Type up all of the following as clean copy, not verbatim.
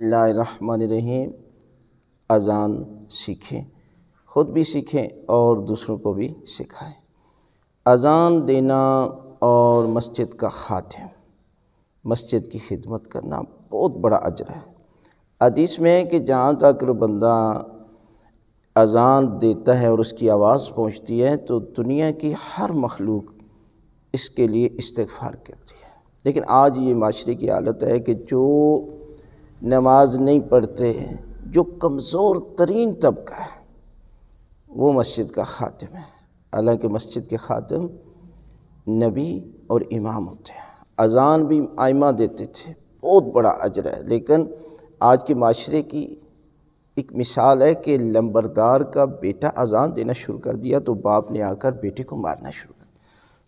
اللہ الرحمن الرحیم۔ اذان سیکھیں، خود بھی سیکھیں اور دوسروں کو بھی سکھائیں۔ اذان دینا اور مسجد کا خادم، مسجد کی خدمت کرنا بہت بڑا اجر ہے۔ حدیث میں ہے کہ جہاں تک بندہ اذان دیتا ہے اور اس کی آواز پہنچتی ہے تو دنیا کی ہر مخلوق اس کے لیے استغفار کرتی ہے۔ لیکن آج یہ معاشرے کی حالت ہے کہ جو نماز نہیں پڑھتے، جو کمزور ترین طبقہ ہے، وہ مسجد کا خادم ہے۔ حالانکہ مسجد کے خادم نبی اور امام ہوتے ہیں۔ اذان بھی ائمہ دیتے تھے، بہت بڑا اجر ہے۔ لیکن آج کے معاشرے کی ایک مثال ہے کہ لمبردار کا بیٹا اذان دینا شروع کر دیا تو باپ نے آ کر بیٹے کو مارنا شروع کر دیا۔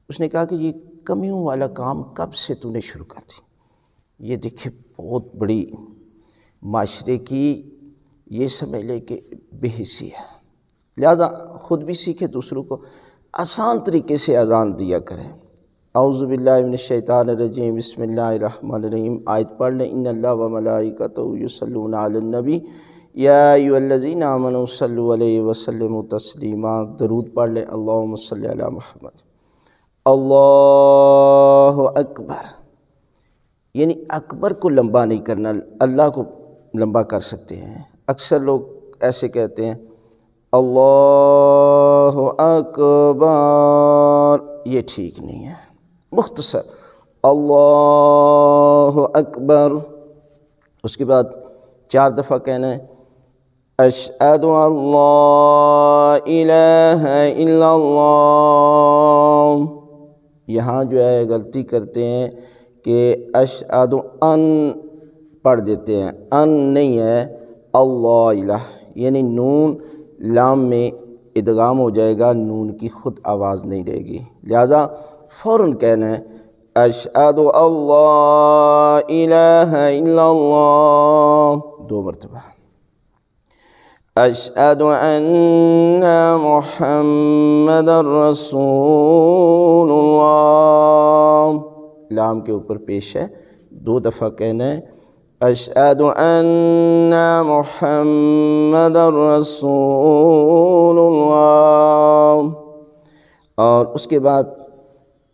اس نے کہا کہ یہ کمیوں والا کام کب سے تو نے شروع کر دی؟ یہ دیکھیں بہت بڑی معاشرے کی یہ سمجھ لے کہ بے حسی ہے۔ لہذا خود بھی سیکھے، دوسروں کو آسان طریقے سے اذان دیا کریں۔ اعوذ باللہ من الشیطان الرجیم، بسم اللہ الرحمن الرحیم۔ آیت پڑھ لیں، ان اللہ و ملائکتہ یصلون علی النبی یا ایھا الذین آمنوا صلوا علیہ وسلموا تسلیما۔ درود پڑھ لیں، اللہم صلی علی محمد۔ اللہ اکبر، یعنی اکبر کو لمبا نہیں کرنا، اللہ کو لمبا کر سکتے ہیں۔ اکثر لوگ ایسے کہتے ہیں اللہ اکبر، یہ ٹھیک نہیں ہے۔ مختصر اللہ اکبر، اس کے بعد 4 دفعہ کہنا ہے اشہد ان لا الہ الا اللہ۔ یہاں جو ہے غلطی کرتے ہیں کہ اشہد ان پڑھ دیتے ہیں، ان نہیں ہے، اللہ الہ، یعنی نون لام میں ادغام ہو جائے گا، نون کی خود آواز نہیں رہے گی، لہذا فوراً کہنا ہے اشہد ان لا الہ الا اللہ 2 مرتبہ، اشہد ان محمد رسول اللہ، لام کے اوپر پیش ہے، 2 دفعہ کہنا ہے اشہد ان محمد رسول اللہ، اور اس کے بعد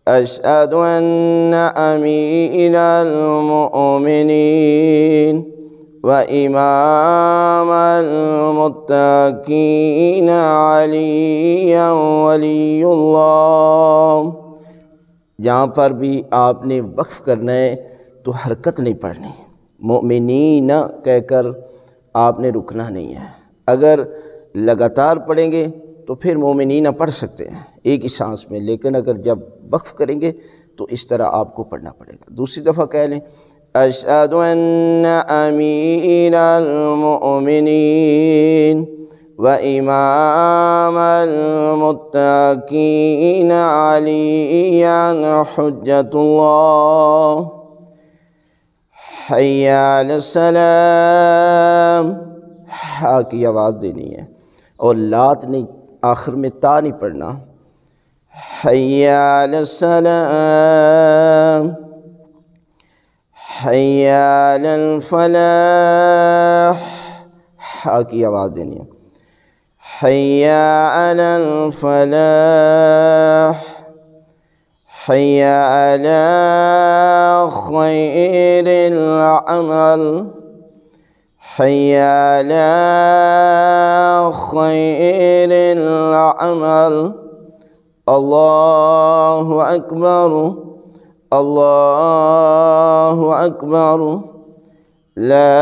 اشہد ان امیر المؤمنین و امام المتقین علی ولی اللہ۔ جہاں پر بھی آپ نے وقف کرنا ہے تو حرکت نہیں پڑھنی، مؤمنین کہہ کر آپ نے رکنا نہیں ہے۔ اگر لگاتار پڑھیں گے تو پھر مومنین پڑھ سکتے ہیں ایک ہی سانس میں، لیکن اگر جب وقف کریں گے تو اس طرح آپ کو پڑھنا پڑے گا۔ دوسری دفعہ کہہ لیں اشہد ان امیر المؤمنین و امام المتقین علی حجۃ اللہ، حی علی الصلاۃ، ہا کی آواز دینی ہے اور لات نہیں، آخر میں تا نہیں پڑھنا، حی علی الصلاۃ، حی علی الفلاح، ہا کی آواز دینی ہے، حی علی الفلاح، حی علی خیر العمل، حی علی خیر العمل، اللہ اکبر، اللہ اکبر، لا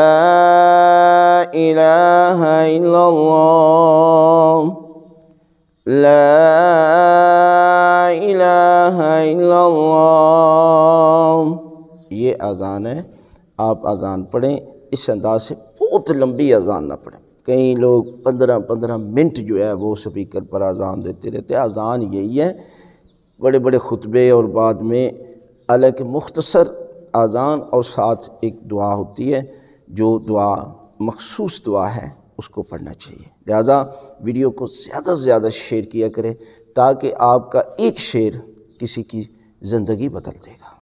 الہ الا اللہ، لا الہ الا اللہ۔ یہ اذان ہے، آپ اذان پڑھیں اس انداز سے، بہت لمبی اذان نہ پڑھیں۔ کئی لوگ 15 منٹ جو ہے وہ سپیکر پر اذان دیتے رہتے ہیں۔ اذان یہی ہے، بڑے بڑے خطبے اور بعد میں حالانکہ مختصر اذان اور ساتھ ایک دعا ہوتی ہے، جو دعا مخصوص دعا ہے اس کو پڑھنا چاہیے۔ لہذا ویڈیو کو زیادہ سے زیادہ شیئر کیا کریں تاکہ آپ کا ایک شیئر کسی کی زندگی بدل دے گا۔